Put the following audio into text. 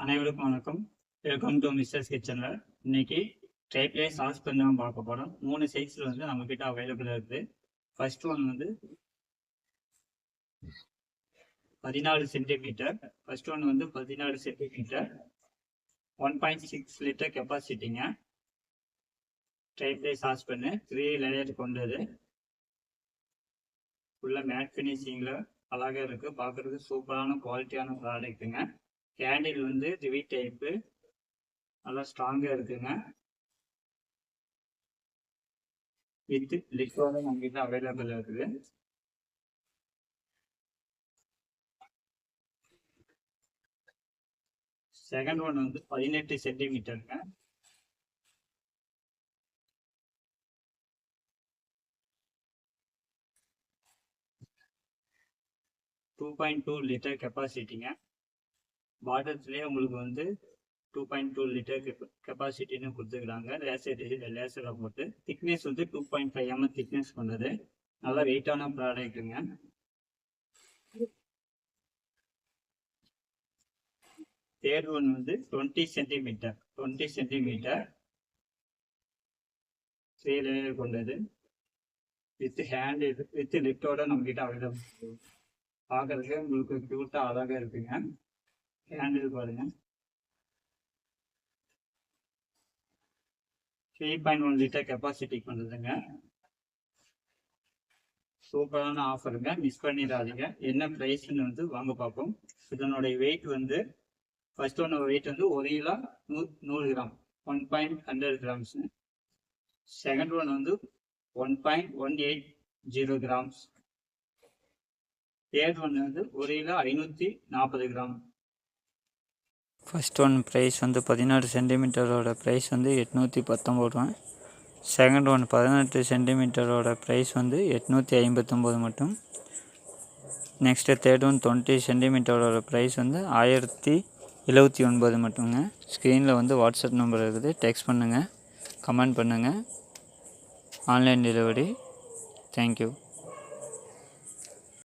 அனைவருக்கும் வணக்கம். Welcome to mister's கிச்சனில். இன்னைக்கு டைப்லேயே சாஸ் பண்ணி தான் பார்க்க போகிறோம். 3 சைஸில் வந்து நம்மக்கிட்ட அவைலபிளாக இருக்குது. ஃபர்ஸ்ட் ஒன் வந்து 14 சென்டிமீட்டர். ஃபர்ஸ்ட் ஒன் வந்து 14 சென்டிமீட்டர், 1.6 லிட்டர் கெப்பாசிட்டிங்க. டைப்லேயே சாஸ் பண்ணு 3 லேயர் கொண்டது. ஃபுல்லாக மேட் ஃபினிஷிங்கில் அழகாக இருக்குது. பார்க்குறதுக்கு சூப்பரான குவாலிட்டியான ப்ராடக்ட்டுங்க. கேண்டில் வந்து ரிவி டைப்பு, நல்லா ஸ்ட்ராங்காக இருக்குங்க. வித் லிக்விட் நம்மகிட்ட அவைலபிள் இருக்குது. செகண்ட் ஒன் வந்து 18 சென்டிமீட்டருங்க. $2.2 லிட்டர் கெப்பாசிட்டிங்க. பாட்டில்ஸ்லேயே உங்களுக்கு வந்து 2.2 லிட்டர் கெப்பாசிட்டின்னு கொடுத்துருக்குறாங்க. லேசரில் போட்டு திக்னஸ் வந்து 2.5 mm திக்னஸ் கொண்டது. நல்லா வெயிட்டான ப்ராடக்ட்டுங்க. தேர்ட் ஒன் வந்து 20 சென்டிமீட்டர் 3 லேயர் கொண்டது. வித் ஹேண்ட் வித் லிட்டோட நம்மகிட்ட அவைலபிள். பார்க்கறதுக்கு உங்களுக்கு க்யூட்டாக அழகாக இருக்குங்க. ஹேண்டில் பாருங்க. 3.1 லிட்டர் கெப்பாசிட்டி கொண்டதுங்க. சூப்பரான ஆஃபருங்க, மிஸ் பண்ணிடாதீங்க. என்ன ப்ரைஸ்ன்னு வந்து வாங்க பார்ப்போம். இதனுடைய வெயிட் வந்து ஃபர்ஸ்ட் ஒன்னோட வெயிட் வந்து 1 kilo 100 gram 1.100 grams. Second one வந்து 1.180 கிராம்ஸ். தேர்ட் ஒன் வந்து 1 kilo 540 gram. First one price வந்து 16 சென்டிமீட்டரோட ப்ரைஸ் வந்து 819 ரூபா. செகண்ட் ஒன் 18 சென்டிமீட்டரோட ப்ரைஸ் வந்து 859 மட்டும். நெக்ஸ்ட்டு தேர்ட் ஒன் 20 சென்டிமீட்டரோட ப்ரைஸ் வந்து 1079 மட்டுங்க. ஸ்க்ரீனில் வந்து வாட்ஸ்அப் நம்பர் இருக்குது, டெக்ஸ்ட் பண்ணுங்கள், கமெண்ட் பண்ணுங்கள். Online delivery. தேங்க்யூ.